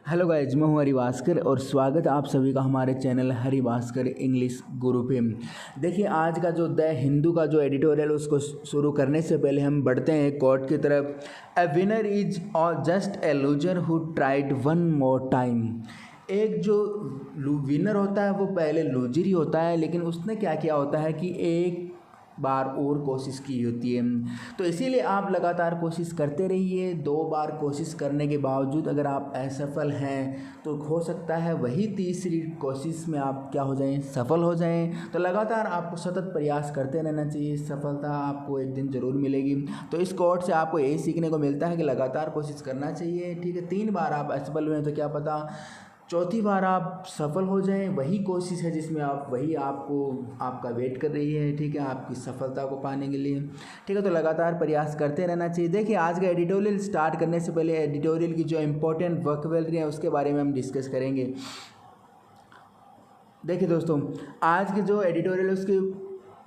Hello guys, मैं हूँ हरि भास्कर और स्वागत है आप सभी का हमारे चैनल हरि भास्कर इंग्लिश गुरु पे। देखिए, आज का जो द हिंदू का जो एडिटोरियल उसको शुरू करने से पहले हम बढ़ते हैं कोर्ट की तरफ। अ विनर इज और just a loser who tried one more time. एक जो विनर होता है वो पहले लूजर ही होता है, लेकिन उसने क्या किया होता है कि एक बार और कोशिश की होती है। तो इसीलिए आप लगातार कोशिश करते रहिए। 2 बार कोशिश करने के बावजूद अगर आप असफल हैं तो हो सकता है वही तीसरी कोशिश में आप क्या हो जाएं, सफल हो जाएं। तो लगातार आपको सतत प्रयास करते रहना चाहिए, सफलता आपको एक दिन ज़रूर मिलेगी। तो इस कोर्स से आपको यही सीखने को मिलता है कि लगातार कोशिश करना चाहिए। ठीक है, 3 बार आप असफल हुए तो क्या पता चौथी बार आप सफल हो जाएं। वही कोशिश है जिसमें आप वही आपको आपका वेट कर रही है, ठीक है, आपकी सफलता को पाने के लिए। ठीक है, तो लगातार प्रयास करते रहना चाहिए। देखिए, आज का एडिटोरियल स्टार्ट करने से पहले एडिटोरियल की जो इम्पोर्टेंट वोकैबुलरी है उसके बारे में हम डिस्कस करेंगे। देखिए दोस्तों, आज की जो एडिटोरियल है उसकी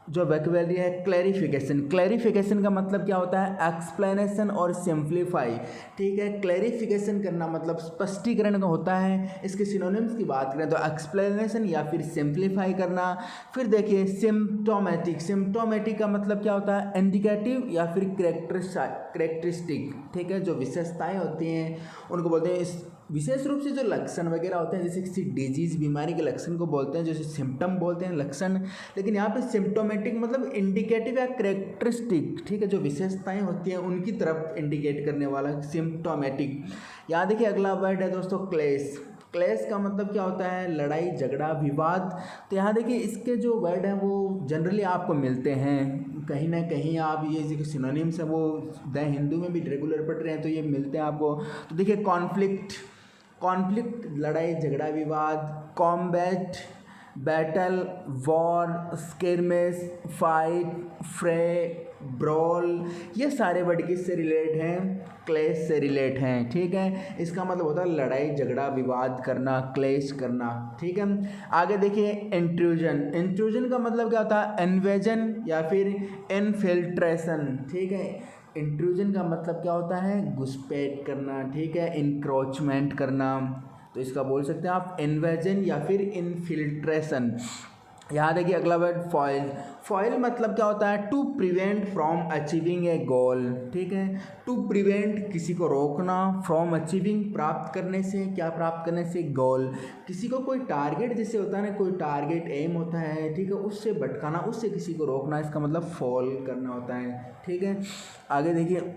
जो वोकैबुलरी है क्लैरिफिकेशन। क्लैरिफिकेशन का मतलब क्या होता है? एक्सप्लेनेशन और सिंप्लीफाई। ठीक है, क्लैरिफिकेशन करना मतलब स्पष्टीकरण का होता है। इसके सिनोनिम्स की बात करें तो एक्सप्लेनेशन या फिर सिंप्लीफाई करना। फिर देखिए सिम्प्टोमेटिक। सिम्प्टोमेटिक का मतलब क्या होता है? इंडिकेटिव या फिर करेक्टरिस्टिक। ठीक है, जो विशेषताएं होती हैं उनको बोलते हैं। इस विशेष रूप से जो लक्षण वगैरह होते हैं, जैसे किसी डिजीज बीमारी के लक्षण को बोलते हैं, जैसे सिम्टम बोलते हैं लक्षण। लेकिन यहाँ पे सिम्प्टोमेटिक मतलब इंडिकेटिव या करेक्टरिस्टिक। ठीक है, जो विशेषताएं होती हैं उनकी तरफ इंडिकेट करने वाला सिम्प्टोमेटिक। यहाँ देखिए अगला वर्ड है दोस्तों क्लेश। क्लेश का मतलब क्या होता है? लड़ाई, झगड़ा, विवाद। तो यहाँ देखिए इसके जो वर्ड हैं वो जनरली आपको मिलते हैं कहीं ना कहीं। आप ये जो सिनोनिम्स हैं वो द हिंदू में भी रेगुलर पढ़ रहे हैं तो ये मिलते हैं आपको। तो देखिए कॉन्फ्लिक्ट, कॉन्फ्लिक्ट लड़ाई, झगड़ा, विवाद। कॉम्बैट, बैटल, वॉर, स्किर्मिश, फाइट, फ्रे, ब्रॉल, ये सारे वर्ड किससे रिलेट हैं? क्लेश से रिलेट हैं। ठीक है, इसका मतलब होता है लड़ाई, झगड़ा, विवाद करना, क्लेश करना। ठीक है, आगे देखिए इंट्रूजन। इंट्रूजन का मतलब क्या होता है? इन्वेजन या फिर इनफिल्ट्रेशन। ठीक है, इंट्रूजन का मतलब क्या होता है? घुसपैठ करना। ठीक है, इंक्रोचमेंट करना। तो इसका बोल सकते हैं आप इन्वेजन या फिर इनफिल्ट्रेशन। यहाँ देखिए अगला वर्ड फॉइल। फॉइल मतलब क्या होता है? टू प्रिवेंट फ्रॉम अचीविंग ए गोल। ठीक है, टू प्रिवेंट किसी को रोकना, फ्रॉम अचीविंग प्राप्त करने से, क्या प्राप्त करने से? गोल। किसी को कोई टारगेट जैसे होता है ना, कोई टारगेट एम होता है, ठीक है, उससे भटकाना, उससे किसी को रोकना, इसका मतलब फॉल करना होता है। ठीक है, आगे देखिए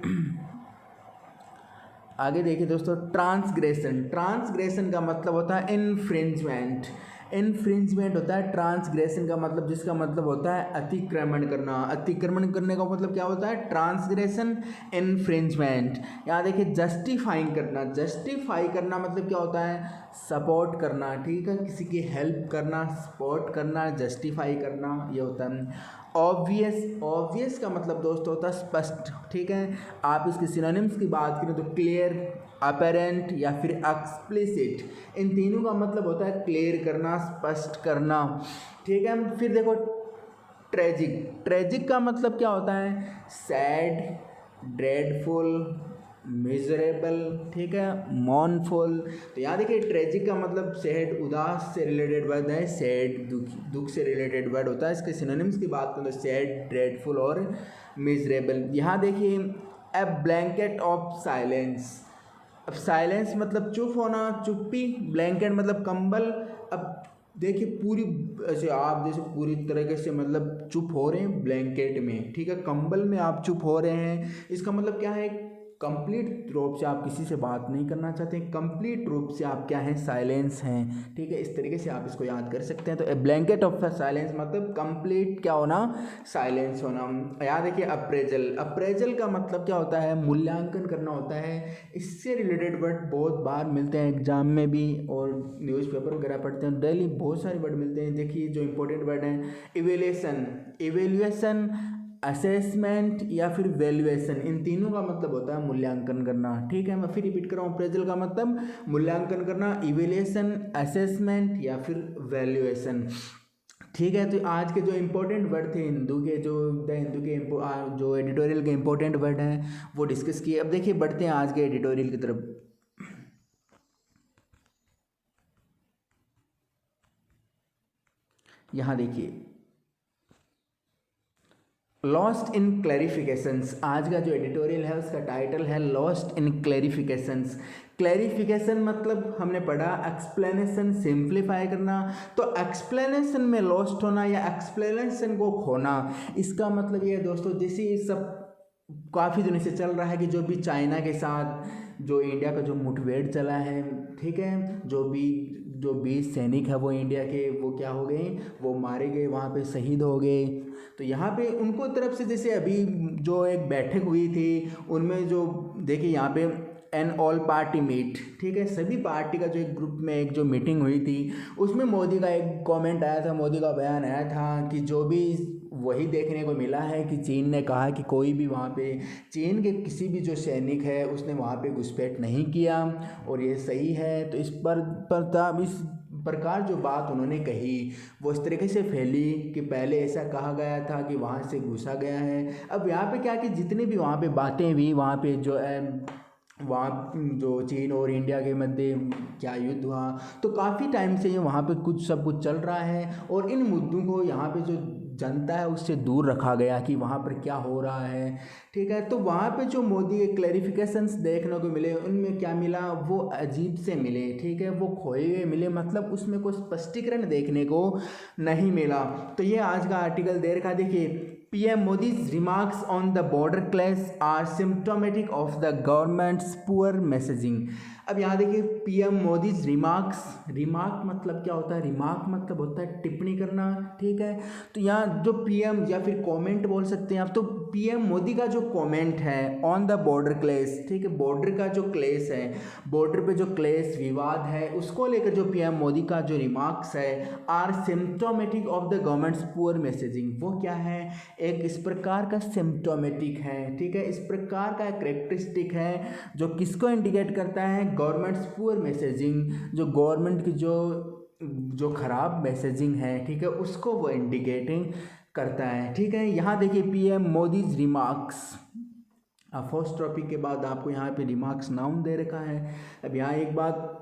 आगे देखिए दोस्तों ट्रांसग्रेशन। ट्रांसग्रेशन का मतलब होता है इन्फ्रिंजमेंट। इन्फ्रिंजमेंट होता है ट्रांसग्रेशन का मतलब, जिसका मतलब होता है अतिक्रमण करना। अतिक्रमण करने का मतलब क्या होता है? Transgression, infringement. यहाँ देखिए जस्टिफाइंग करना। जस्टिफाई करना मतलब क्या होता है? सपोर्ट करना। ठीक है, किसी की हेल्प करना, सपोर्ट करना, जस्टिफाई करना, ये होता है। ऑब्वियस। ऑब्वियस का मतलब दोस्तों होता है स्पष्ट। ठीक है, आप इसके सिनोनिम्स की बात करें तो क्लियर, अपेरेंट या फिर एक्सप्लिसिट। इन तीनों का मतलब होता है क्लियर करना, स्पष्ट करना। ठीक है, फिर देखो ट्रेजिक। ट्रेजिक का मतलब क्या होता है? सैड, ड्रेडफुल, मिजरेबल, ठीक है, मॉर्नफुल। तो यहाँ देखिए ट्रेजिक का मतलब सैड, उदास से रिलेटेड वर्ड है। सैड दुख से रिलेटेड वर्ड होता है। इसके सिनोनिम्स की बात करें तो सैड, ड्रेडफुल और मिजरेबल। यहाँ देखिए ए ब्लैंकेट ऑफ साइलेंस। अब साइलेंस मतलब चुप होना, चुप्पी। ब्लैंकेट मतलब कंबल। अब देखिए पूरी ऐसे आप जैसे पूरी तरीके से मतलब चुप हो रहे हैं ब्लैंकेट में, ठीक है, कंबल में आप चुप हो रहे हैं। इसका मतलब क्या है? कंप्लीट रूप से आप किसी से बात नहीं करना चाहते, कंप्लीट रूप से आप क्या हैं? साइलेंस हैं। ठीक है, इस तरीके से आप इसको याद कर सकते हैं। तो ए ब्लैंकेट ऑफ साइलेंस मतलब कंप्लीट क्या होना? साइलेंस होना। याद देखिए अप्रेजल। अप्रेजल का मतलब क्या होता है? मूल्यांकन करना होता है। इससे रिलेटेड वर्ड बहुत बार मिलते हैं एग्जाम में भी, और न्यूज़पेपर वगैरह पढ़ते हैं डेली बहुत सारे वर्ड मिलते हैं। देखिए जो इंपॉर्टेंट वर्ड हैं, इवेल्यूएशन। इवेल्यूएशन, असेसमेंट या फिर वैल्यूएशन, इन तीनों का मतलब होता है मूल्यांकन करना। ठीक है, मैं फिर रिपीट कर रहा हूँ, अप्रेजल का मतलब मूल्यांकन करना, इवेल्यूएशन, असेसमेंट या फिर वैल्यूएशन। ठीक है, तो आज के जो इंपॉर्टेंट वर्ड थे हिंदू के, जो द हिंदू के जो एडिटोरियल के इंपॉर्टेंट वर्ड हैं वो डिस्कस किए। अब देखिए बढ़ते हैं आज के एडिटोरियल की तरफ। यहाँ देखिए, लॉस्ट इन क्लैरिफिकेशंस, आज का जो एडिटोरियल है उसका टाइटल है लॉस्ट इन क्लैरिफिकेशंस। क्लैरिफिकेशन मतलब हमने पढ़ा एक्सप्लेनेशन सिंप्लीफाई करना, तो एक्सप्लेनेशन में लॉस्ट होना या एक्सप्लेनेशन को खोना, इसका मतलब ये है दोस्तों, जैसे सब काफ़ी दिनों से चल रहा है कि जो भी चाइना के साथ जो इंडिया का जो मुठभेड़ चला है, ठीक है, जो 20 सैनिक है वो इंडिया के, वो क्या हो गए, वो मारे गए, वहाँ पे शहीद हो गए। तो यहाँ पे उनको तरफ से जैसे अभी जो एक बैठक हुई थी उनमें जो देखिए यहाँ पे एन ऑल पार्टी मीट, ठीक है, सभी पार्टी का जो एक ग्रुप में एक जो मीटिंग हुई थी उसमें मोदी का एक कमेंट आया था, मोदी का बयान आया था कि जो भी वही देखने को मिला है कि चीन ने कहा कि कोई भी वहाँ पे चीन के किसी भी जो सैनिक है उसने वहाँ पे घुसपैठ नहीं किया और ये सही है। तो इस इस प्रकार जो बात उन्होंने कही वो इस तरीके से फैली कि पहले ऐसा कहा गया था कि वहाँ से घुसा गया है। अब यहाँ पे क्या कि जितनी भी वहाँ पे बातें हुई, वहाँ पे जो वहाँ जो चीन और इंडिया के मध्य क्या युद्ध हुआ, तो काफ़ी टाइम से ये वहाँ पे कुछ सब कुछ चल रहा है और इन मुद्दों को यहाँ पे जो जनता है उससे दूर रखा गया कि वहाँ पर क्या हो रहा है, ठीक है। तो वहाँ पे जो मोदी के क्लैरिफिकेशंस देखने को मिले उनमें क्या मिला, वो अजीब से मिले, ठीक है, वो खोए हुए मिले, मतलब उसमें कोई स्पष्टीकरण देखने को नहीं मिला। तो ये आज का आर्टिकल दे रखा, देखिए, PM Modi's remarks on the border clash are symptomatic of the government's poor messaging। अब यहाँ देखिए PM मोदीज रिमार्क मतलब क्या होता है, रिमार्क मतलब होता है टिप्पणी करना, ठीक है। तो यहाँ जो PM या फिर कमेंट बोल सकते हैं आप, तो PM मोदी का जो कमेंट है ऑन द बॉर्डर क्लेश, ठीक है, बॉर्डर का जो क्लेश है, बॉर्डर पे जो क्लेश विवाद है उसको लेकर जो PM मोदी का जो रिमार्क्स है are symptomatic of the government's poor messaging, वो क्या है, एक इस प्रकार का सिम्टोमेटिक है, ठीक है, इस प्रकार का करेक्टरिस्टिक है जो किसको इंडिकेट करता है, गवर्नमेंट्स पुअर मैसेजिंग, जो गवर्नमेंट की जो खराब मैसेजिंग है, ठीक है, उसको वो इंडिकेटिंग करता है, ठीक है। यहाँ देखिए PM Modi's remarks, first topic के बाद आपको यहाँ पे रिमार्क्स नाउन दे रखा है। अब यहाँ एक बात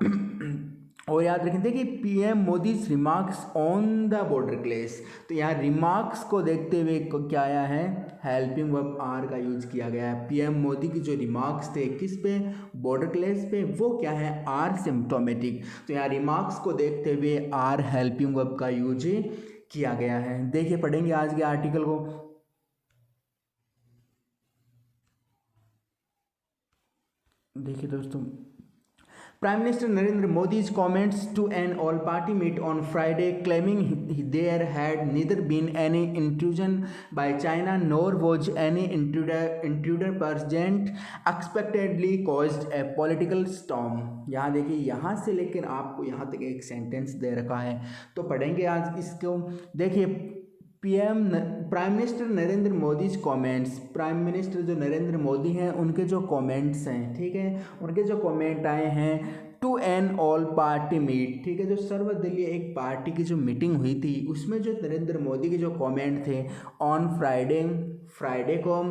और याद रखें, देखिए PM Modi's remarks on the border क्लेश, तो यहाँ रिमार्क्स को देखते हुए क्या आया है, हेल्पिंग वर्ब आर का यूज किया गया है। PM मोदी की जो रिमार्क्स थे किस पे, बॉर्डर क्लेश पे, वो क्या है, आर सिम्टोमेटिक, तो यहाँ रिमार्क्स को देखते हुए आर हेल्पिंग वर्ब का यूज किया गया है। देखिए पढ़ेंगे आज के आर्टिकल को। देखिए दोस्तों, Prime Minister Narendra Modi's comments to an all-party meet on Friday, claiming there had neither been any intrusion by China nor was any intruder present, expectedly caused a political storm। यहाँ देखिए, यहाँ से लेकर आपको यहाँ तक एक सेंटेंस दे रखा है, तो पढ़ेंगे आज इसको। देखिए prime minister Narendra Modi comments, prime minister जो नरेंद्र मोदी हैं उनके जो कमेंट्स हैं, ठीक है, उनके जो कमेंट आए हैं to an all party meet, ठीक है, जो सर्वदलीय एक पार्टी की जो मीटिंग हुई थी उसमें जो नरेंद्र मोदी के जो कमेंट थे ऑन फ्राइडे को,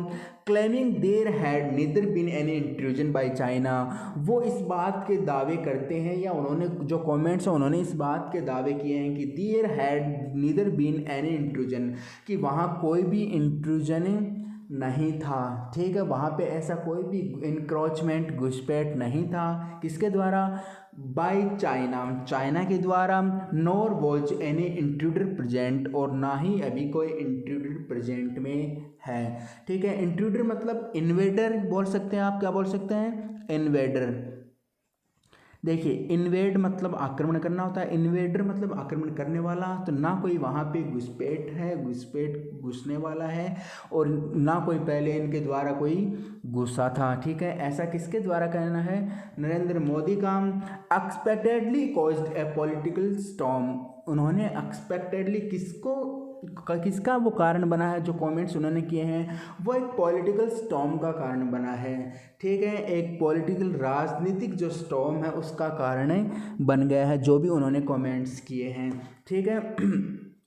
claiming there had neither been any intrusion by China, वो इस बात के दावे करते हैं या उन्होंने जो कमेंट्स हैं उन्होंने इस बात के दावे किए हैं कि there had neither been any intrusion, कि वहाँ कोई भी इंट्रूजन नहीं था, ठीक है, वहाँ पे ऐसा कोई भी इंक्रोचमेंट घुसपैठ नहीं था, किसके द्वारा, बाय चाइना के द्वारा, nor was any intruder present, और ना ही अभी कोई इंट्रूडर प्रेजेंट में है, ठीक है। इंट्रूडर मतलब इन्वेडर बोल सकते हैं आप, क्या बोल सकते हैं, इन्वेडर। देखिए इन्वेड मतलब आक्रमण करना होता है, इन्वेडर मतलब आक्रमण करने वाला, तो ना कोई वहाँ पे घुसने वाला है और ना कोई पहले इनके द्वारा कोई घुसा था, ठीक है। ऐसा किसके द्वारा कहना है, नरेंद्र मोदी का। एक्सपेक्टेडली कॉज्ड ए पॉलिटिकल स्टॉर्म, उन्होंने एक्सपेक्टेडली किसका वो कारण बना है, जो कमेंट्स उन्होंने किए हैं वो एक पॉलिटिकल स्टॉर्म का कारण बना है, ठीक है, एक पॉलिटिकल राजनीतिक जो स्टॉर्म है उसका कारण बन गया है जो भी उन्होंने कमेंट्स किए हैं, ठीक है।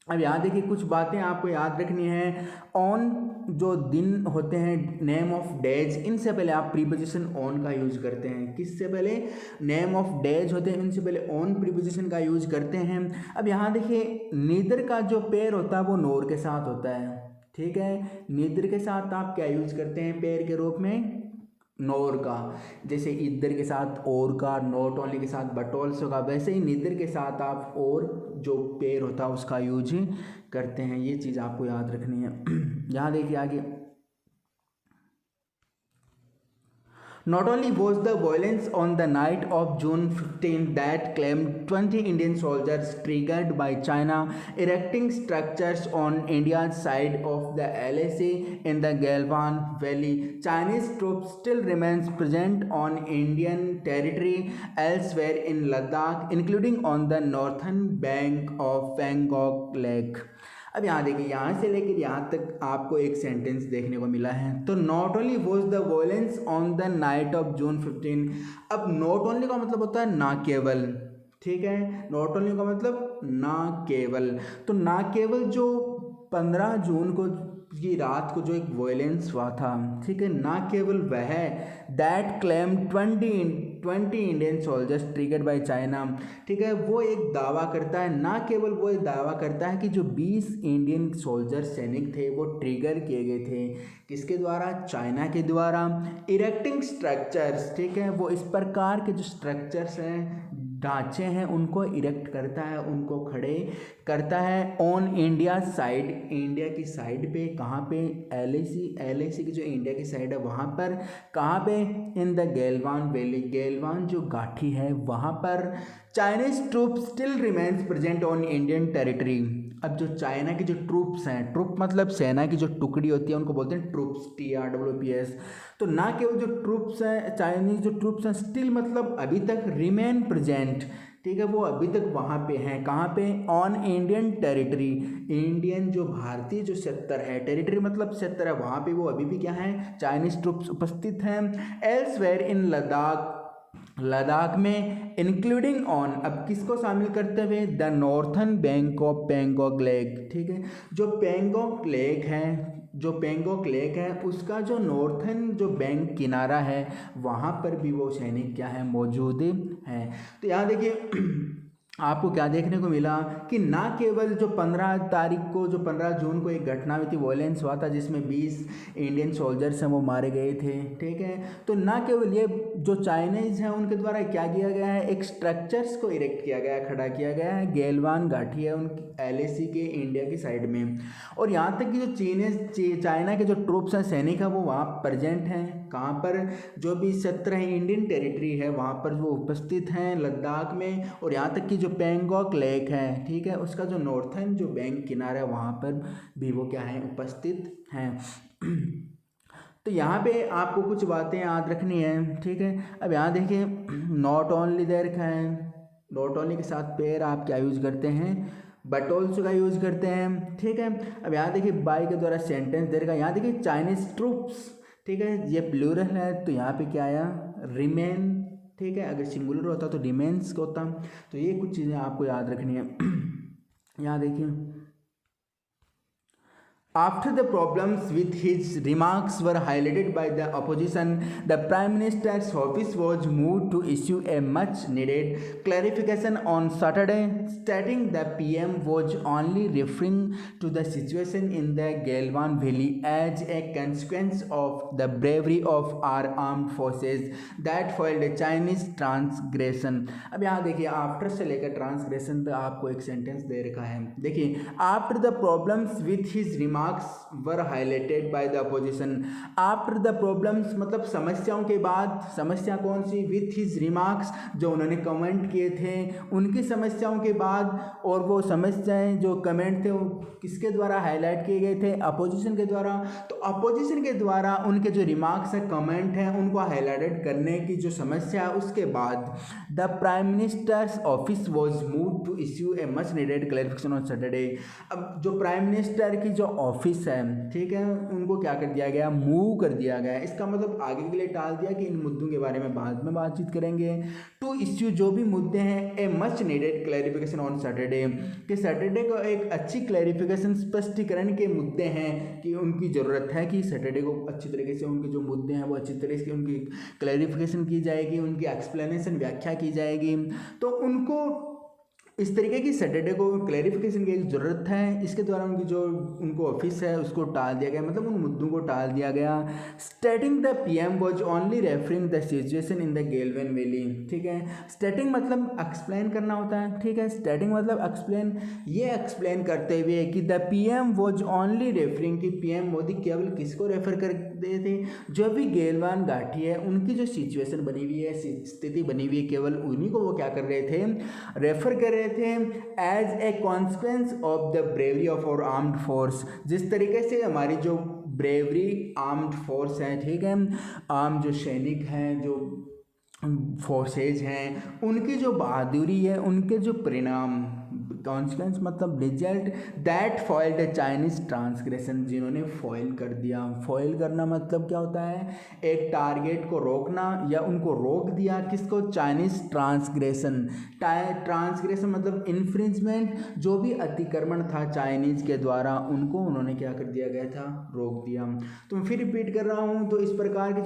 अब यहाँ देखिए कुछ बातें आपको याद रखनी है। ऑन जो दिन होते हैं, नेम ऑफ डेज, इनसे पहले आप प्रीपोजिशन ऑन का यूज करते हैं। किससे पहले? नेम ऑफ डेज होते हैं, इनसे पहले ऑन प्रीपोजिशन का यूज करते हैं। अब यहाँ देखिए नीदर का जो पेयर होता है वो नोर के साथ होता है, ठीक है। नीदर के साथ आप क्या यूज करते हैं पेयर के रूप में? नोर का। जैसे इधर के साथ और का, नॉट ओनली के साथ बट ऑल्सो का, वैसे ही निदर के साथ आप और जो पेयर होता है उसका यूज करते हैं। ये चीज़ आपको याद रखनी है। यहाँ देखिए आगे, not only was the violence on the night of June 15 that claimed 20 Indian soldiers triggered by China erecting structures on India's side of the LAC in the Galwan Valley, Chinese troops still remains present on Indian territory elsewhere in Ladakh, including on the northern bank of Pangong Lake। अब यहाँ देखिए, यहाँ से लेकर यहाँ तक आपको एक सेंटेंस देखने को मिला है। तो not only was the violence on the night of June 15। अब नॉट ओनली का मतलब होता है ना केवल, ठीक है। नॉट ओनली का मतलब ना केवल, तो ना केवल जो 15 जून को की रात को जो एक वॉयलेंस हुआ था, ठीक है, ना केवल वह, that claim 20 Indian soldiers triggered by China, ठीक है, वो एक दावा करता है, ना केवल वो एक दावा करता है कि जो 20 इंडियन सोल्जर सैनिक थे वो ट्रिगर किए गए थे, किसके द्वारा? चाइना के द्वारा। इरेक्टिंग स्ट्रक्चर्स, ठीक है, वो इस प्रकार के जो स्ट्रक्चर्स हैं, ढांचे हैं, उनको इरेक्ट करता है, उनको खड़े करता है ऑन इंडिया साइड, इंडिया की साइड पे। कहाँ पे? एलएसी की जो इंडिया की साइड है वहाँ पर। कहाँ पे? इन द गैलवान वैली, गैलवान जो घाटी है वहाँ पर। Chinese troop still remains present on Indian territory. अब जो चाइना की जो ट्रूप्स हैं, ट्रूप मतलब सेना की जो टुकड़ी होती है उनको बोलते हैं ट्रूप्स, TROOPS। तो ना केवल जो ट्रूप्स हैं, चाइनीज जो ट्रूप्स हैं, स्टिल मतलब अभी तक, रिमेन प्रेजेंट, ठीक है, वो अभी तक वहाँ पे हैं। कहाँ पे? ऑन इंडियन टेरिटरी, इंडियन जो भारतीय जो क्षेत्र है, टेरिटरी मतलब क्षेत्र है, वहाँ पे वो अभी भी क्या है? चाइनीज ट्रूप्स उपस्थित हैं। एल्सवेयर इन लद्दाख, लद्दाख में, इंक्लूडिंग ऑन, अब किसको शामिल करते हुए? The northern bank of Pangong lake, ठीक है, जो पेंगोंग लेक है, जो पेंगोंग लेक है उसका जो नॉर्थन जो बैंक किनारा है वहाँ पर भी वो सैनिक क्या है? मौजूद हैं। तो यहाँ देखिए आपको क्या देखने को मिला कि ना केवल जो 15 तारीख को, जो 15 जून को एक घटना हुई थी, वॉयलेंस हुआ था जिसमें 20 इंडियन सोल्जर्स हैं वो मारे गए थे, ठीक है। तो ना केवल ये जो चाइनीज़ हैं उनके द्वारा क्या किया गया है? एक स्ट्रक्चर्स को इरेक्ट किया गया है, खड़ा किया गया है, गैलवान घाटी है उनकी LAC के इंडिया की साइड में। और यहाँ तक कि जो चाइना के जो ट्रूप्स हैं, सैनिक हैं, वो वहाँ प्रेजेंट हैं। कहाँ पर? जो भी क्षेत्र है, इंडियन टेरिटरी है, वहाँ पर वो उपस्थित हैं लद्दाख में। और यहाँ तक कि जो पेंगोंग लेक है, ठीक है, उसका जो नॉर्थन जो बैंक किनारा है वहाँ पर भी वो क्या है? उपस्थित हैं। तो यहाँ पे आपको कुछ बातें याद रखनी है, ठीक है। अब यहाँ देखिए नॉट ओनली दे रखा है, नॉट ओनली के साथ पेयर आप क्या यूज करते हैं? बट ऑल्सो का यूज करते हैं, ठीक है। अब यहाँ देखिए बाय के द्वारा सेंटेंस दे रखा है। यहाँ देखिए चाइनीज ट्रूप्स, ठीक है, ये प्लूरल है तो यहाँ पे क्या आया? रिमेन, ठीक है। अगर सिंगुलर होता तो रिमेन्स होता। तो ये कुछ चीज़ें आपको याद रखनी है। यहाँ देखिए, after the problems with his remarks were highlighted by the opposition, the Prime Minister's office was moved to issue a much-needed clarification on Saturday, stating the PM was only referring to the situation in the Galwan Valley as a consequence of the bravery of our armed forces that foiled a Chinese transgression। अब यहाँ देखिए after से लेकर transgression तक आपको एक sentence दे रखा है। देखिए, after the problems with his remarks were highlighted by the opposition. After the problems मतलब समस्याओं के बाद, समस्या कौन सी? विथ हिज रिमार्क्स, जो उन्होंने कमेंट किए थे उनकी समस्याओं के बाद। और वो समस्याएं जो कमेंट थे वो किसके द्वारा हाईलाइट किए गए थे? अपोजिशन के द्वारा। तो अपोजिशन के द्वारा उनके जो रिमार्क्स हैं, कमेंट हैं, उनको हाईलाइटेड करने की जो समस्या है उसके बाद the prime minister's office was move to issue a much needed clarification on Saturday. अब जो प्राइम मिनिस्टर की जो ऑफिस है, ठीक है, उनको क्या कर दिया गया, मूव कर दिया गया। इसका मतलब आगे के लिए टाल दिया कि इन मुद्दों के बारे में बाद में बातचीत करेंगे। टू इश्यू जो भी मुद्दे हैं ए much needed clarification on Saturday, कि सैटरडे को एक अच्छी क्लैरिफिकेशन स्पष्टीकरण के मुद्दे हैं कि उनकी ज़रूरत है कि सैटरडे को अच्छी तरीके से उनके जो मुद्दे हैं वो अच्छी तरीके से उनकी क्लैरिफिकेशन की जाएगी, उनकी एक्सप्लेनेशन व्याख्या की जाएगी। तो उनको इस तरीके की सैटरडे को क्लैरिफिकेशन की एक ज़रूरत है। इसके द्वारा उनकी जो उनको ऑफिस है उसको टाल दिया गया, मतलब उन मुद्दों को टाल दिया गया। Stating the PM was only referring the situation in the Galwan valley, ठीक है। स्टेटिंग मतलब एक्सप्लेन करना होता है, ठीक है। स्टेटिंग मतलब एक्सप्लेन, ये एक्सप्लेन करते हुए कि the PM was only referring, कि पीएम मोदी केवल किसको रेफर करते थे, जो भी गेलवान घाटी है उनकी जो सिचुएशन बनी हुई है, स्थिति बनी हुई है, केवल उन्हीं को वो क्या कर रहे थे, रेफर कर रहे थे as a consequence of the bravery of our armed force. जिस तरीके से हमारी जो ब्रेवरी आर्म्ड फोर्स है, ठीक है, आर्म जो सैनिक हैं, जो फोर्सेज हैं, उनकी जो बहादुरी है, उनके जो परिणाम, कॉन्सिक्वेंस मतलब result, that foil the Chinese transgression, जिन्होंने फॉइल कर दिया। फॉइल करना मतलब क्या होता है, एक टारगेट को रोकना या उनको रोक दिया, किसको, चाइनीज ट्रांसग्रेशन। ट्रांसग्रेशन मतलब इन्फ्रिंजमेंट, जो भी अतिक्रमण था चाइनीज के द्वारा उनको उन्होंने क्या कर दिया गया था, रोक दिया। तो मैं फिर रिपीट कर रहा हूँ। तो इस प्रकार के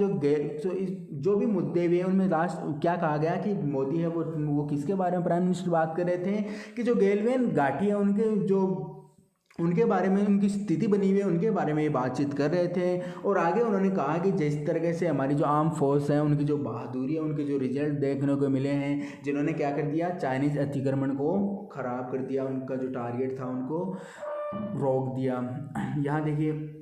जो भी मुद्दे हुए उनमें लास्ट क्या कहा गया कि मोदी है वो किसके बारे में प्राइम मिनिस्टर बात कर रहे थे, कि जो गेलवेन घाटी है उनके बारे में, उनकी स्थिति बनी हुई है उनके बारे में ये बातचीत कर रहे थे। और आगे उन्होंने कहा कि जिस तरीके से हमारी जो आर्म फोर्स है उनकी जो बहादुरी है, उनके जो रिजल्ट देखने को मिले हैं, जिन्होंने क्या कर दिया, चाइनीज अतिक्रमण को खराब कर दिया, उनका जो टारगेट था उनको रोक दिया। यहाँ देखिए,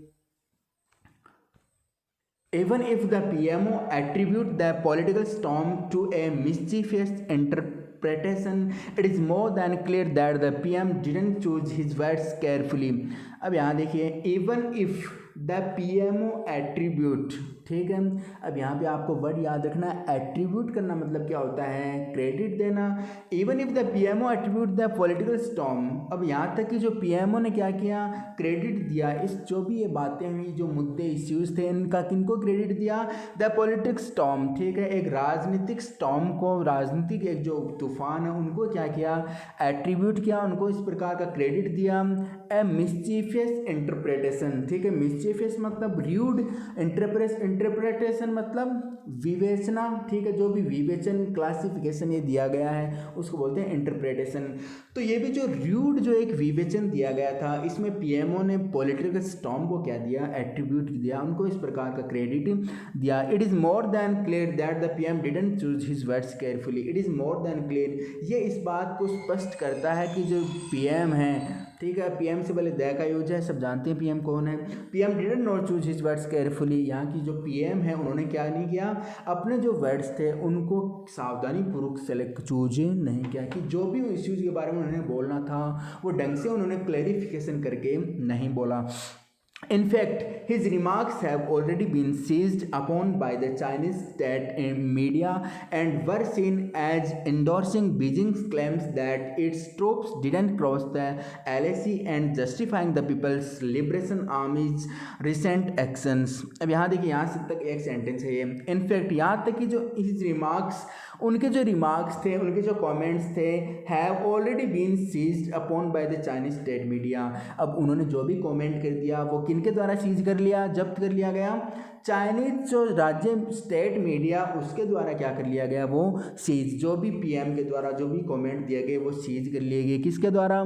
even if the PMO attribute the political storm to a mischievous interpretation, it is more than clear that the PM didn't choose his words carefully। अब यहाँ देखिए, even if the PMO attribute, ठीक है। अब यहाँ पे आपको वर्ड याद रखना, एट्रीब्यूट करना मतलब क्या होता है, क्रेडिट देना। Even if the PMO attribute the political storm, अब यहाँ तक कि जो पीएमओ ने क्या किया, क्रेडिट दिया, इस जो भी ये बातें हुई, जो मुद्दे इश्यूज थे, इनका किनको क्रेडिट दिया, द पॉलिटिक्स स्टॉर्म, ठीक है, एक राजनीतिक स्टॉर्म को, राजनीतिक एक जो तूफान है उनको क्या किया, एट्रीब्यूट किया, उनको इस प्रकार का क्रेडिट दिया। ए मिस्चीफियस इंटरप्रिटेशन, ठीक है, मिस्चीफियस मतलब र्यूड, इंटरप्रिटेशन मतलब विवेचना, ठीक है, जो भी विवेचन क्लासिफिकेशन ये दिया गया है उसको बोलते हैं इंटरप्रिटेशन। तो ये भी जो र्यूड जो एक विवेचन दिया गया था, इसमें पीएमओ ने पॉलिटिकल स्टॉर्म को क्या दिया, एट्रीब्यूट दिया, उनको इस प्रकार का क्रेडिट दिया। It is more than clear that the PM didn't choose his words carefully. It is more than clear, ये इस बात को स्पष्ट करता है कि जो पीएम है, ठीक है, पीएम से पहले द का यूज है, सब जानते हैं पीएम कौन है। PM didn't not choose his words carefully, यहाँ की जो पीएम है उन्होंने क्या नहीं किया, अपने जो वर्ड्स थे उनको सावधानी पूर्वक सेलेक्ट चूज नहीं किया, कि जो भी इश्यूज के बारे में उन्होंने बोलना था वो ढंग से उन्होंने क्लैरिफिकेशन करके नहीं बोला। In fact, his remarks have already been seized upon by the Chinese state media and were seen as endorsing Beijing's claims that its troops didn't cross the LAC and justifying the People's Liberation Army's recent actions। अब यहाँ देखिए, यहाँ से तक एक sentence है ये। In fact यहाँ तक कि जो his remarks, उनके जो रिमार्क्स थे, उनके जो कमेंट्स थे, have already been seized upon by the Chinese state media. अब उन्होंने जो भी कमेंट कर दिया वो किनके द्वारा सीज कर लिया, जब्त कर लिया गया, चाइनीज जो राज्य स्टेट मीडिया उसके द्वारा क्या कर लिया गया, वो सीज, जो भी पीएम के द्वारा जो भी कमेंट दिए गए वो सीज कर लिए गए, किसके द्वारा,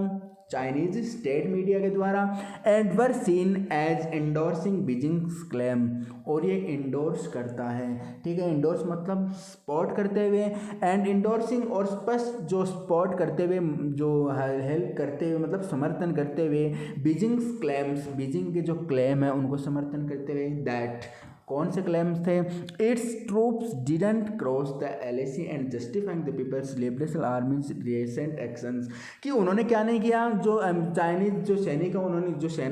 चाइनीज स्टेट मीडिया के द्वारा। And were seen as endorsing Beijing's claim, और ये इंडोर्स करता है, ठीक है, इंडोर्स मतलब सपोर्ट करते हुए, एंड इंडोर्सिंग और स्पष्ट जो सपोर्ट करते हुए, जो हेल्प करते हुए मतलब समर्थन करते हुए, बीजिंग्स क्लेम्स, बीजिंग के जो क्लेम है उनको समर्थन करते हुए, दैट कौन से क्लेम्स थे? Its troops didn't cross the LAC and justifying the People's Liberation Army's recent actions, कि उन्होंने क्या नहीं किया, जो चाइनीज जो सैनिक है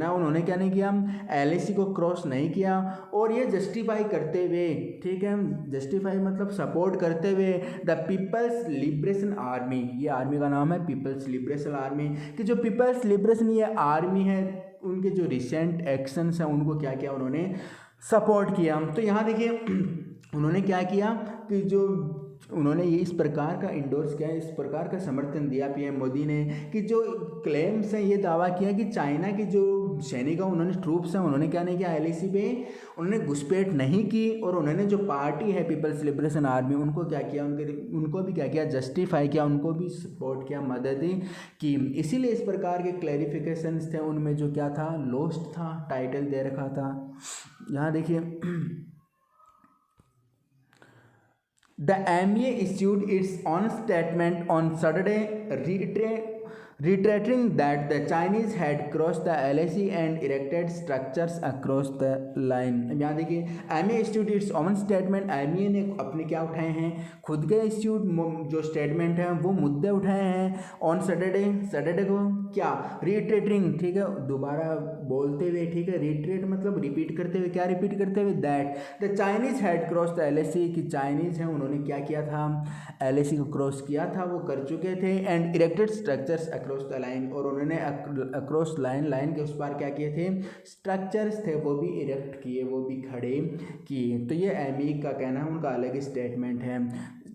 उन्होंने क्या नहीं किया, LAC को क्रॉस नहीं किया, और ये जस्टिफाई करते हुए, ठीक है, जस्टिफाई मतलब सपोर्ट करते हुए द पीपल्स लिबरेशन आर्मी, ये आर्मी का नाम है पीपल्स लिबरेशन आर्मी, कि जो पीपल्स लिबरेशन ये आर्मी है उनके जो रिसेंट एक्शंस हैं उनको क्या किया, उन्होंने सपोर्ट किया। तो यहाँ देखिए उन्होंने क्या किया कि जो उन्होंने ये इस प्रकार का इंडोर्स किया, इस प्रकार का समर्थन दिया पीएम मोदी ने, कि जो क्लेम्स हैं ये दावा किया कि चाइना की जो सैनिक हैं उन्होंने ट्रूप्स हैं उन्होंने क्या नहीं किया, LAC पे उन्होंने घुसपैठ नहीं की, और उन्होंने जो पार्टी है पीपल्स लिबरेशन आर्मी उनको क्या किया, उनको भी क्या किया, जस्टिफाई किया, उनको भी सपोर्ट किया, मदद की। इसीलिए इस प्रकार के क्लैरिफिकेशंस थे उनमें जो क्या था, लोस्ट था, टाइटल दे रखा था। यहाँ देखिए The MEA issued its own statement on Saturday, reiterating that the Chinese had crossed the LAC and erected structures across the line। अब यहाँ देखिए MEA issued its own statement, MEA ने अपने क्या उठाए हैं, खुद के issued जो स्टेटमेंट है वो मुद्दे उठाए हैं ऑन सैटरडे को, क्या, reiterating, ठीक है, दोबारा बोलते हुए, ठीक है, रिट्रेट मतलब रिपीट करते हुए, क्या रिपीट करते हुए, that the Chinese had cross the LAC, कि चाइनीज हैं उन्होंने क्या किया था, LAC को क्रॉस किया था, वो कर चुके थे, and erected structures across the line, और उन्होंने अक्रॉस लाइन के उस पार क्या किए थे, स्ट्रक्चर्स थे वो भी इरेक्ट किए, वो भी खड़े किए। तो ये MEA का कहना है, उनका अलग ही स्टेटमेंट है।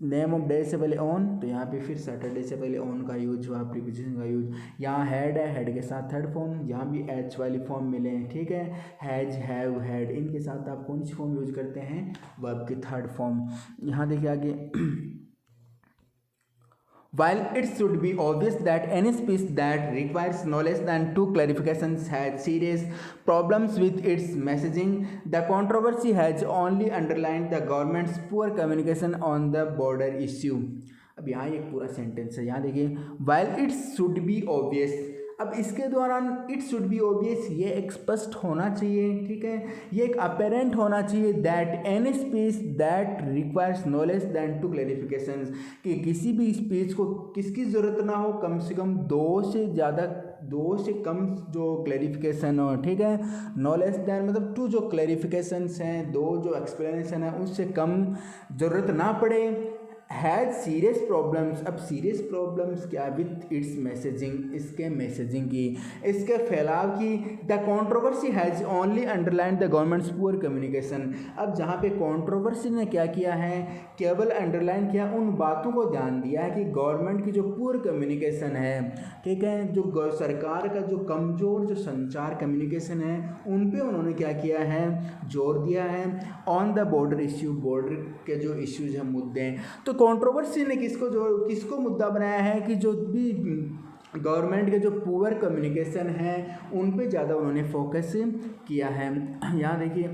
नेम ऑफ डे से पहले ऑन, तो यहाँ पे फिर सैटरडे से पहले ऑन का यूज हुआ, प्रीपोजिशन का यूज। यहाँ हेड है, हेड के साथ थर्ड फॉर्म, यहाँ भी H वाली फॉर्म मिले हैं, ठीक है, हैज, हैव, हेड, इनके साथ आप कौन सी फॉर्म यूज करते हैं, वर्ब की थर्ड फॉर्म। यहाँ देखिए आगे While it should be obvious that any speech that requires no less than 2 clarifications has serious problems with its messaging, the controversy has only underlined the government's poor communication on the border issue। अब यहाँ एक पूरा sentence है, यहाँ देखिए while it should be obvious, अब इसके दौरान इट शुड बी ऑब्वियस, ये एक स्पष्ट होना चाहिए, ठीक है, ये एक अपेरेंट होना चाहिए, that any speech that requires no less than 2 clarifications, कि किसी भी स्पीच को किसकी ज़रूरत ना हो, कम से कम 2 से कम जो क्लैरिफिकेशन हो, ठीक है, नो लेस दैन मतलब 2 जो क्लैरिफिकेशंस हैं, 2 जो एक्सप्लेनेशन है उससे कम ज़रूरत ना पड़े। हैज़ सीरियस प्रॉब्लम्स, अब सीरियस प्रॉब्लम्स क्या, विथ इट्स मैसेजिंग, इसके मैसेजिंग की, इसके फैलाव की। The controversy has only underline the government's poor communication, अब जहाँ पे कॉन्ट्रोवर्सी ने क्या किया है, केवल अंडरलाइन किया, उन बातों को ध्यान दिया है कि गवर्नमेंट की जो पुअर कम्युनिकेशन है, ठीक है, जो सरकार का जो कमज़ोर जो संचार कम्युनिकेशन है उन पे उन्होंने क्या किया है, जोर दिया है। On the border issue, border के जो इश्यूज हैं, मुद्दे हैं, तो कंट्रोवर्सी ने किसको मुद्दा बनाया है कि जो भी गवर्नमेंट के जो पुअर कम्युनिकेशन है उन पे ज़्यादा उन्होंने फोकस किया है। यहाँ देखिए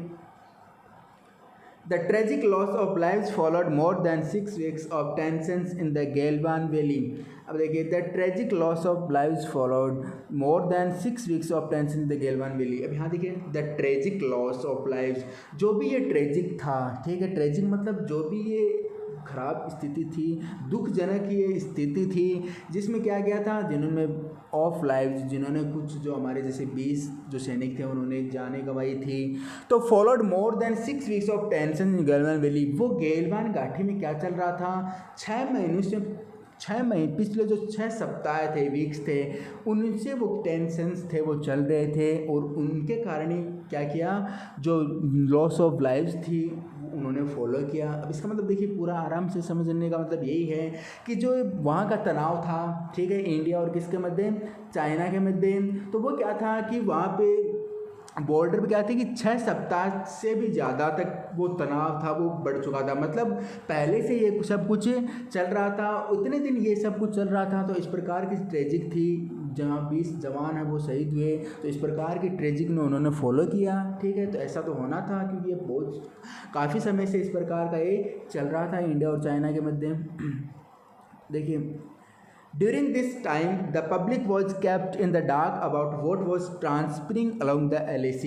the tragic loss of lives followed more than 6 weeks of tensions in the Galwan valley. अब देखिए the tragic loss of lives followed more than 6 weeks of tension in the Galwan valley. अब यहाँ देखिए the tragic loss of lives, जो भी ये tragic था, ठीक है, ट्रेजिक मतलब जो भी ये खराब स्थिति थी, दुखजनक ये स्थिति थी, जिसमें क्या गया था, जिन्होंने ऑफ लाइव्स, जिन्होंने कुछ जो हमारे जैसे 20 जो सैनिक थे उन्होंने जाने गंवाई थी। तो followed more than 6 weeks of tension in Galwan valley, वो गैलवान घाटी में क्या चल रहा था, 6 महीनों से 6 महीने पिछले जो 6 सप्ताह थे, वीक्स थे, उनसे वो टेंशन्स थे वो चल रहे थे, और उनके कारण ही क्या किया, जो लॉस ऑफ लाइव्स थी उन्होंने फॉलो किया। अब इसका मतलब देखिए पूरा आराम से समझने का मतलब यही है कि जो वहाँ का तनाव था, ठीक है, इंडिया और किसके मध्य, चाइना के मध्य, तो वो क्या था कि वहाँ पे बॉर्डर पे क्या थी कि 6 सप्ताह से भी ज़्यादा तक वो तनाव था, वो बढ़ चुका था, मतलब पहले से ये सब कुछ चल रहा था, उतने दिन ये सब कुछ चल रहा था। तो इस प्रकार की ट्रेजिक थी, जहाँ 20 जवान हैं वो शहीद हुए, तो इस प्रकार की ट्रेजिक ने उन्होंने फॉलो किया, ठीक है। तो ऐसा तो होना था क्योंकि ये बहुत काफ़ी समय से इस प्रकार का ये चल रहा था इंडिया और चाइना के मध्य। देखिए During this time, the public was kept in the dark about what was transpiring along the LAC।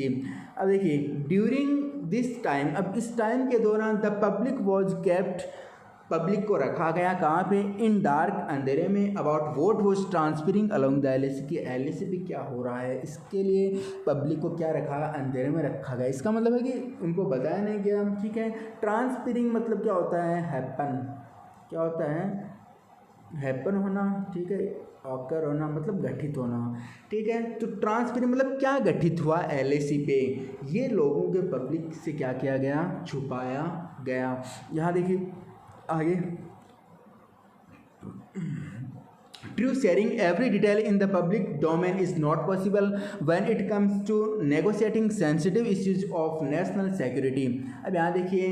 अब देखिए ड्यूरिंग दिस टाइम, अब इस टाइम के दौरान the public was kept, public को रखा गया कहाँ पे, इन डार्क, अंधेरे में, about vote was transferring along the LAC, की एलएसी पे क्या हो रहा है, इसके लिए पब्लिक को क्या रखा, अंधेरे में रखा गया। इसका मतलब है कि उनको बताया नहीं गया, ठीक है। ट्रांसफरिंग मतलब क्या होता है, हैपन, क्या होता है, हैपन होना, ठीक है, ऑकर होना मतलब घटित होना, ठीक है। तो ट्रांसफरिंग मतलब क्या घटित हुआ एलएसी पे, ये लोगों के पब्लिक से क्या किया गया, छुपाया गया। यहाँ देखिए आगे, true sharing every detail in the public domain is not possible when it comes to negotiating sensitive issues of national security. अब यहाँ देखिए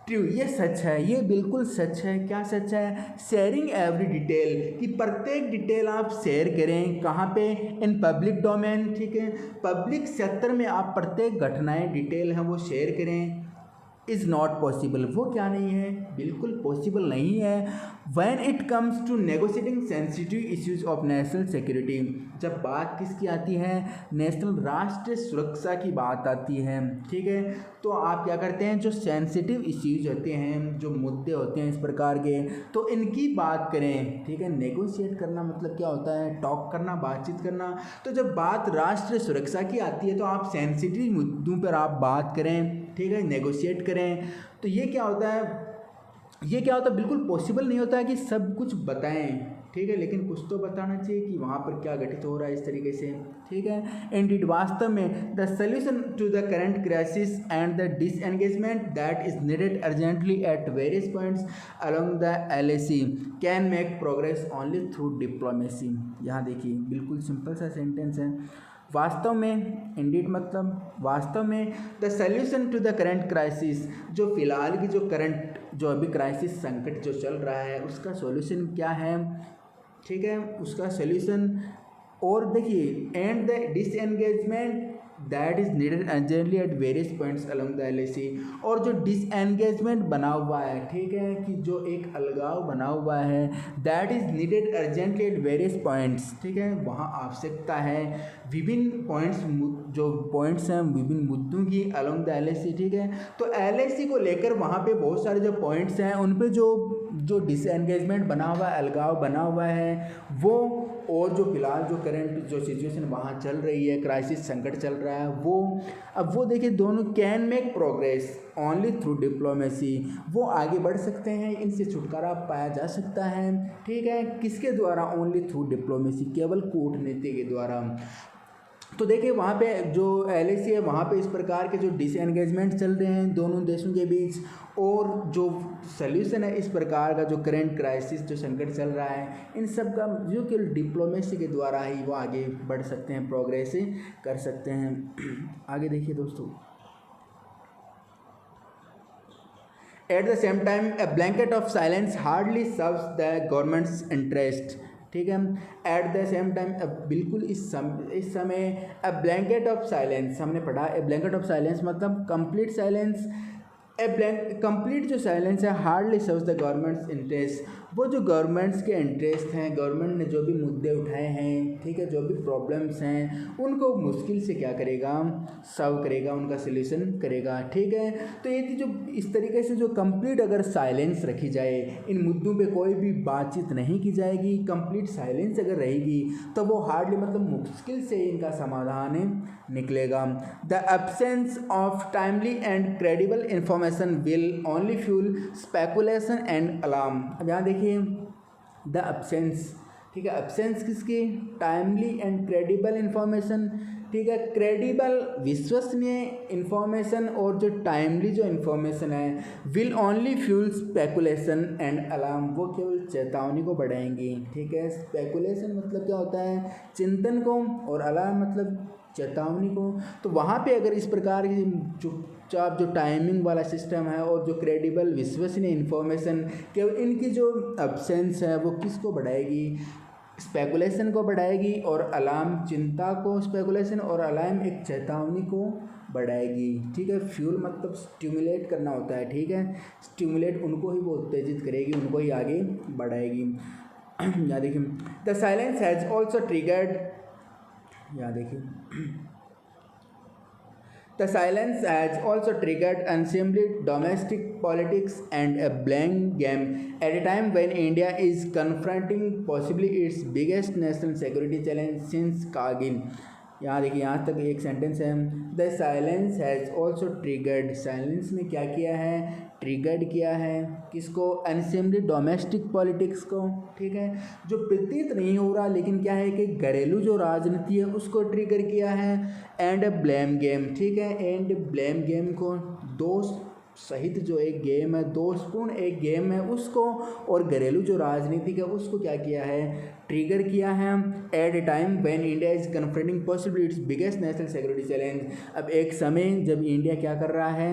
ट्रू, ये सच है, ये बिल्कुल सच है। क्या सच है, शेयरिंग एवरी डिटेल, कि प्रत्येक डिटेल आप शेयर करें, कहाँ पे, इन पब्लिक डोमेन, ठीक है, पब्लिक सेक्टर में आप प्रत्येक घटनाएं डिटेल हैं वो शेयर करें, इज़ नॉट पॉसिबल, वो क्या नहीं है, बिल्कुल पॉसिबल नहीं है। When it comes to negotiating sensitive issues of national security, जब बात किसकी आती है, नेशनल, राष्ट्रीय सुरक्षा की बात आती है, ठीक है। तो आप क्या करते हैं, जो सेंसिटिव इश्यूज होते हैं, जो मुद्दे होते हैं इस प्रकार के, तो इनकी बात करें, ठीक है। नेगोशिएट करना मतलब क्या होता है, टॉक करना, बातचीत करना। तो जब बात राष्ट्रीय सुरक्षा की आती है तो आप सेंसिटिव मुद्दों पर आप बात करें, ठीक है, नेगोशिएट करें। तो ये क्या होता है, ये क्या होता है, बिल्कुल पॉसिबल नहीं होता है कि सब कुछ बताएं, ठीक है, लेकिन कुछ तो बताना चाहिए कि वहाँ पर क्या घटित हो रहा है इस तरीके से, ठीक है। इंडीड, वास्तव में, the solution to the current crisis and the disengagement that is needed urgently at various points along the LAC can make progress only through diplomacy. यहाँ देखिए बिल्कुल सिंपल सा सेंटेंस है, वास्तव में, इंडीड मतलब वास्तव में, the solution to the current crisis, जो फिलहाल की जो करंट, जो अभी क्राइसिस, संकट जो चल रहा है, उसका सॉल्यूशन क्या है, ठीक है, उसका सॉल्यूशन। और देखिए, and the disengagement that is needed urgently at various points along the LAC, और जो डिसएंगेजमेंट बना हुआ है, ठीक है, कि जो एक अलगाव बना हुआ है, that is needed urgently at various points, ठीक है, वहाँ आवश्यकता है विभिन्न पॉइंट्स, जो पॉइंट्स हैं विभिन्न मुद्दों की अलोंग द एलएसी, ठीक है। तो एलएसी को लेकर वहाँ पे बहुत सारे जो पॉइंट्स हैं उन पे जो डिसएंगेजमेंट बना हुआ है, अलगाव बना हुआ है वो, और जो फिलहाल जो करंट जो सिचुएशन वहाँ चल रही है, क्राइसिस, संकट चल रहा है वो, अब वो देखिए दोनों can make progress only through diplomacy, वो आगे बढ़ सकते हैं, इनसे छुटकारा पाया जा सकता है, ठीक है, किसके द्वारा, ओनली थ्रू डिप्लोमेसी, केवल कूटनीति के द्वारा। तो देखिए वहाँ पे जो एलएसी है वहाँ पे इस प्रकार के जो डिसएंगेजमेंट चल रहे हैं दोनों देशों के बीच, और जो सल्यूशन है इस प्रकार का जो करंट क्राइसिस जो संकट चल रहा है, इन सब का जो कि डिप्लोमेसी के द्वारा ही वो आगे बढ़ सकते हैं, प्रोग्रेस कर सकते हैं। आगे देखिए दोस्तों, at the same time A blanket of silence hardly serves the governments interest, ठीक है। एट द सेम टाइम, बिल्कुल इस समय ए ब्लैंकेट ऑफ साइलेंस हमने पढ़ा, ए ब्लैंकेट ऑफ साइलेंस मतलब कंप्लीट साइलेंस, ए कंप्लीट जो साइलेंस है hardly serves the governments interest, वो जो गवर्नमेंट्स के इंटरेस्ट हैं, गवर्नमेंट ने जो भी मुद्दे उठाए हैं, ठीक है, जो भी प्रॉब्लम्स हैं उनको मुश्किल से क्या करेगा, सॉल्व करेगा, उनका सल्यूशन करेगा, ठीक है। तो ये जो इस तरीके से जो कंप्लीट अगर साइलेंस रखी जाए, इन मुद्दों पे कोई भी बातचीत नहीं की जाएगी, कंप्लीट साइलेंस अगर रहेगी तो वो हार्डली मतलब मुश्किल से इनका समाधान निकलेगा। The absence of timely and credible information will only fuel speculation and alarm. अब यहाँ देखिए द एब्सेंस, ठीक है, एब्सेंस किसकी, टाइमली एंड क्रेडिबल इंफॉर्मेशन, ठीक है, क्रेडिबल विश्वसनीय इंफॉर्मेशन और जो टाइमली जो इंफॉर्मेशन है, will only fuel speculation and alarm, वो केवल चेतावनी को बढ़ाएंगी, ठीक है। स्पेकुलेशन मतलब क्या होता है, चिंतन को, और अलार्म मतलब चेतावनी को। तो वहाँ पे अगर इस प्रकार की चुपचाप जो टाइमिंग वाला सिस्टम है और जो क्रेडिबल विश्वसनीय इन्फॉर्मेशन, केवल इनकी जो एब्सेंस है वो किसको बढ़ाएगी, स्पेकुलेशन को बढ़ाएगी, और अलार्म चिंता को, स्पेकुलेशन और अलार्म एक चेतावनी को बढ़ाएगी, ठीक है। फ्यूल मतलब स्टिमुलेट करना होता है, ठीक है, स्टिमुलेट उनको ही वो उत्तेजित करेगी, उनको ही आगे बढ़ाएगी। यहाँ देखिए the silence has also triggered, यहाँ देखिए The silence has also triggered unseemly domestic politics and a blame game at a time when India is confronting possibly its biggest national security challenge since Kargil. यहाँ देखिए, यहाँ तक एक sentence है। The silence has also triggered, silence ने क्या किया है, ट्रिगर्ड किया है किसको, अनसेम्बली डोमेस्टिक पॉलिटिक्स को, ठीक है, जो प्रतीत नहीं हो रहा लेकिन क्या है कि घरेलू जो राजनीति है उसको ट्रिगर किया है, एंड ब्लेम गेम, ठीक है, एंड ब्लेम गेम को, दोस्त सहित जो एक गेम है, दोषपूर्ण एक गेम है उसको, और घरेलू जो राजनीति है उसको क्या किया है, ट्रिगर किया है at a time when India is confronting possibly its biggest national security challenge. अब एक समय जब इंडिया क्या कर रहा है,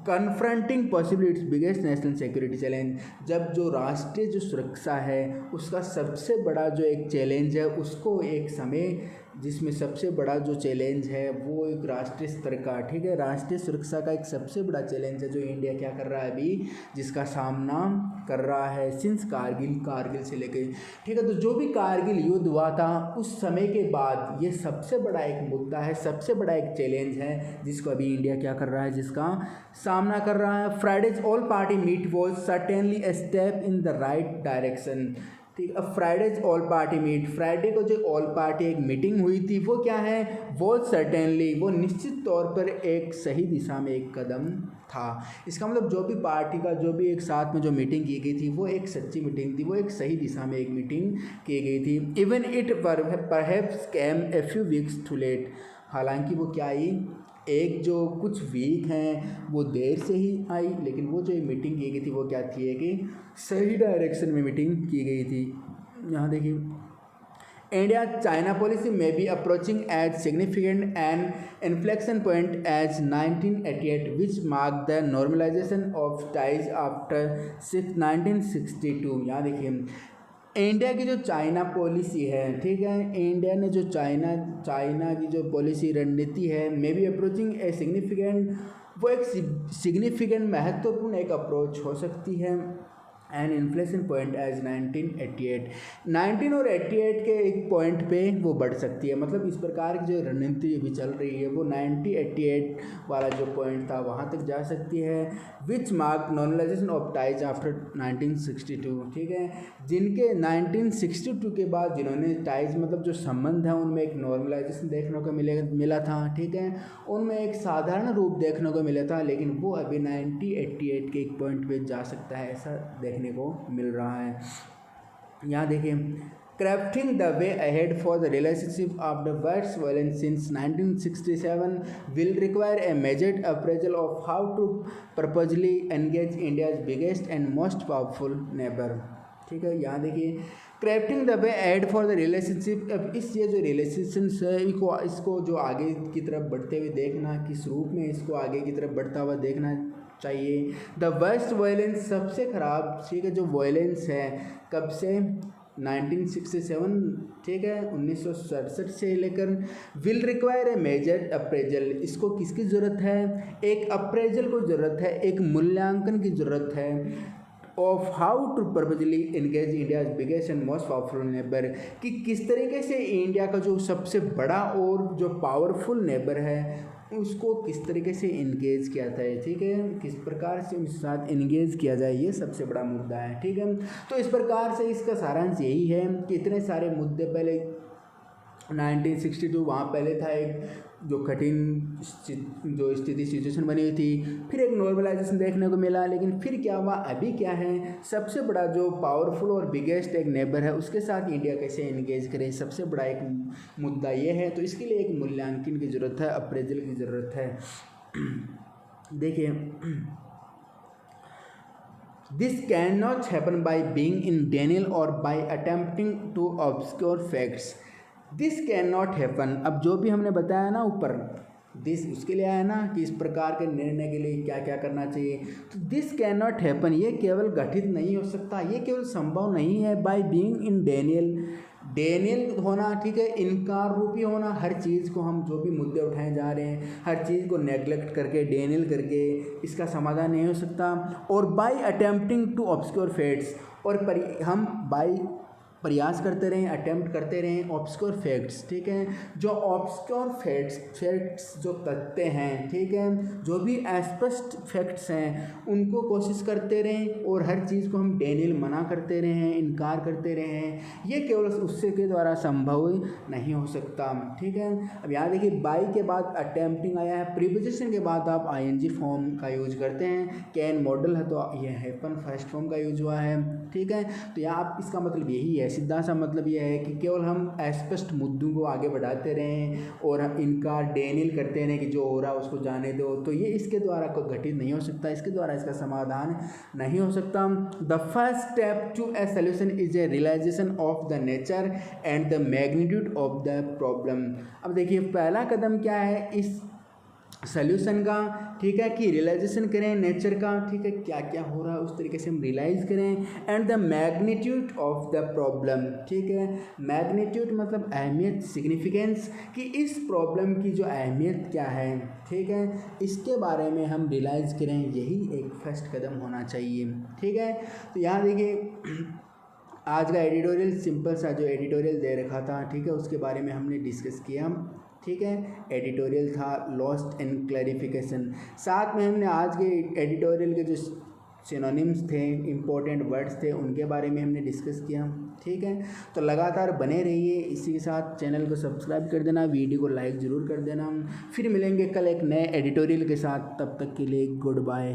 confronting possibly its biggest national security challenge, जब जो राष्ट्रीय जो सुरक्षा है उसका सबसे बड़ा जो एक चैलेंज है उसको, एक समय जिसमें सबसे बड़ा जो चैलेंज है वो एक राष्ट्रीय स्तर का, ठीक है, राष्ट्रीय सुरक्षा का एक सबसे बड़ा चैलेंज है जो इंडिया क्या कर रहा है अभी, जिसका सामना कर रहा है सिंस कारगिल से लेकर, ठीक है। तो जो भी कारगिल युद्ध हुआ था उस समय के बाद ये सबसे बड़ा एक मुद्दा है, सबसे बड़ा एक चैलेंज है जिसको अभी इंडिया क्या कर रहा है, जिसका सामना कर रहा है। Friday's all party meet was certainly a step in the right direction, ठीक। अब Friday's all party meet, Friday को जो ऑल पार्टी एक मीटिंग हुई थी वो क्या है, वो सर्टेनली, वो निश्चित तौर पर एक सही दिशा में एक कदम था। इसका मतलब जो भी पार्टी का जो भी एक साथ में जो मीटिंग की गई थी वो एक सच्ची मीटिंग थी, वो एक सही दिशा में एक मीटिंग की गई थी। Even it perhaps came a few weeks too late, हालांकि वो क्या आई, एक जो कुछ वीक हैं वो देर से ही आई, लेकिन वो जो मीटिंग की गई थी वो क्या थी कि सही डायरेक्शन में मीटिंग की गई थी। यहाँ देखिए, इंडिया चाइना पॉलिसी में be approaching as significant an inflection point as 1988 which mark the normalisation of ties after 1962। यहाँ देखिए, इंडिया की जो चाइना पॉलिसी है, ठीक है, इंडिया ने जो चाइना की जो पॉलिसी रणनीति है, may be approaching a significant, वो एक सिग्निफिकेंट महत्वपूर्ण एक अप्रोच हो सकती है एन इन्फ्लेशन पॉइंट एज 19 और 88 के एक पॉइंट पे वो बढ़ सकती है। मतलब इस प्रकार की जो रणनीति अभी चल रही है वो 1988 वाला जो पॉइंट था वहाँ तक जा सकती है। Which mark normalisation of ties after 1962, ठीक है, जिनके 1962 के बाद जिन्होंने टाइज मतलब जो संबंध है उनमें एक नॉर्मलाइजेशन देखने को मिला था, ठीक है, उनमें एक साधारण रूप देखने को मिला था, लेकिन वो अभी 1988 के एक पॉइंट पे जा सकता है, ऐसा देखने को मिल रहा है। यहाँ देखिए, crafting the way ahead for the relationship of the worst violence since 1967 will require a measured appraisal of how to purposely engage India's biggest and most powerful neighbor, ठीक है। यहाँ देखिए, crafting the way ahead for the relationship, अब इस ये जो relationships है इसको जो आगे की तरफ बढ़ते हुए देखना, किस रूप में इसको आगे की तरफ बढ़ता हुआ देखना चाहिए। द वर्स्ट वायलेंस, सबसे ख़राब, ठीक है, जो वायलेंस है कब से, 1967, ठीक है, 1967 से लेकर, will require a major appraisal, इसको किसकी ज़रूरत है, एक अप्रेजल को ज़रूरत है, एक मूल्यांकन की ज़रूरत है of how to purposely engage India biggest and most powerful neighbour, कि किस तरीके से इंडिया का जो सबसे बड़ा और जो पावरफुल नेबर है उसको किस तरीके से इंगेज किया जाए, ठीक है, किस प्रकार से उनके साथ इंगेज किया जाए, ये सबसे बड़ा मुद्दा है, ठीक है। तो इस प्रकार से इसका सारांश यही है कि इतने सारे मुद्दे पहले 1962 वहाँ पहले था एक जो कठिन जो सिचुएशन बनी हुई थी, फिर एक नॉर्मलाइजेशन देखने को मिला, लेकिन फिर क्या हुआ, अभी क्या है, सबसे बड़ा जो पावरफुल और बिगेस्ट एक नेबर है उसके साथ इंडिया कैसे एंगेज करे, सबसे बड़ा एक मुद्दा ये है। तो इसके लिए एक मूल्यांकन की ज़रूरत है, अप्रेजल की ज़रूरत है। देखिए, this can not happen by being in denial और by attempting to obscure facts, this can not happen. अब जो भी हमने बताया ना ऊपर, दिस उसके लिए आया ना कि इस प्रकार के निर्णय के लिए क्या क्या करना चाहिए, तो दिस कैन नॉट हैपन, ये केवल गठित नहीं हो सकता, ये केवल संभव नहीं है बाय बीइंग इन डेनियल होना, ठीक है, इनकार रूपी होना, हर चीज़ को हम जो भी मुद्दे उठाए जा रहे हैं हर चीज़ को नेग्लेक्ट करके डेनियल करके इसका समाधान नहीं हो सकता। और by attempting to obscure facts, और हम बाय प्रयास करते रहें, अटेम्प्ट करते रहें ऑब्सक्योर फैक्ट्स, ठीक है, जो ऑब्सक्योर फैक्ट्स जो तथ्य हैं, ठीक है, जो भी अस्पष्ट फैक्ट्स हैं उनको कोशिश करते रहें और हर चीज़ को हम डेनियल मना करते रहें, इनकार करते रहें, ये केवल उससे के द्वारा संभव नहीं हो सकता, ठीक है। अब यहाँ देखिए बाई के बाद अटेम्प्टिंग आया है, प्रीपोजिशन के बाद आप आईएनजी फॉर्म का यूज करते हैं, कैन मॉडल है तो ये हैपन फर्स्ट फॉर्म का यूज हुआ है, ठीक है। तो यहाँ आप इसका मतलब यही है, सीधा सा मतलब यह है कि केवल हम अस्पष्ट मुद्दों को आगे बढ़ाते रहें और हम इनका डेनियल करते रहें कि जो हो रहा है उसको जाने दो, तो ये इसके द्वारा कोई घटित नहीं हो सकता, इसके द्वारा इसका समाधान नहीं हो सकता। The first step to a solution is a realisation of the nature and the magnitude of the problem. अब देखिए पहला कदम क्या है इस सोल्यूशन का, ठीक है, कि रियलाइजेशन करें नेचर का, ठीक है, क्या क्या हो रहा है उस तरीके से हम रियलाइज़ करें, and the magnitude of the problem, ठीक है, मैग्नीट्यूड मतलब अहमियत, सिग्निफिकेंस, कि इस प्रॉब्लम की जो अहमियत क्या है, ठीक है, इसके बारे में हम रियलाइज़ करें, यही एक फर्स्ट कदम होना चाहिए, ठीक है। तो यहाँ देखिए आज का एडिटोरियल सिंपल सा जो एडिटोरियल दे रखा था, ठीक है, उसके बारे में हमने डिस्कस किया, ठीक है, एडिटोरियल था लॉस्ट इन क्लैरिफिकेशन। साथ में हमने आज के एडिटोरियल के जो सिनोनिम्स थे, इम्पोर्टेंट वर्ड्स थे, उनके बारे में हमने डिस्कस किया, ठीक है। तो लगातार बने रहिए, इसी के साथ चैनल को सब्सक्राइब कर देना, वीडियो को लाइक ज़रूर कर देना। फिर मिलेंगे कल एक नए एडिटोरियल के साथ, तब तक के लिए गुड बाय।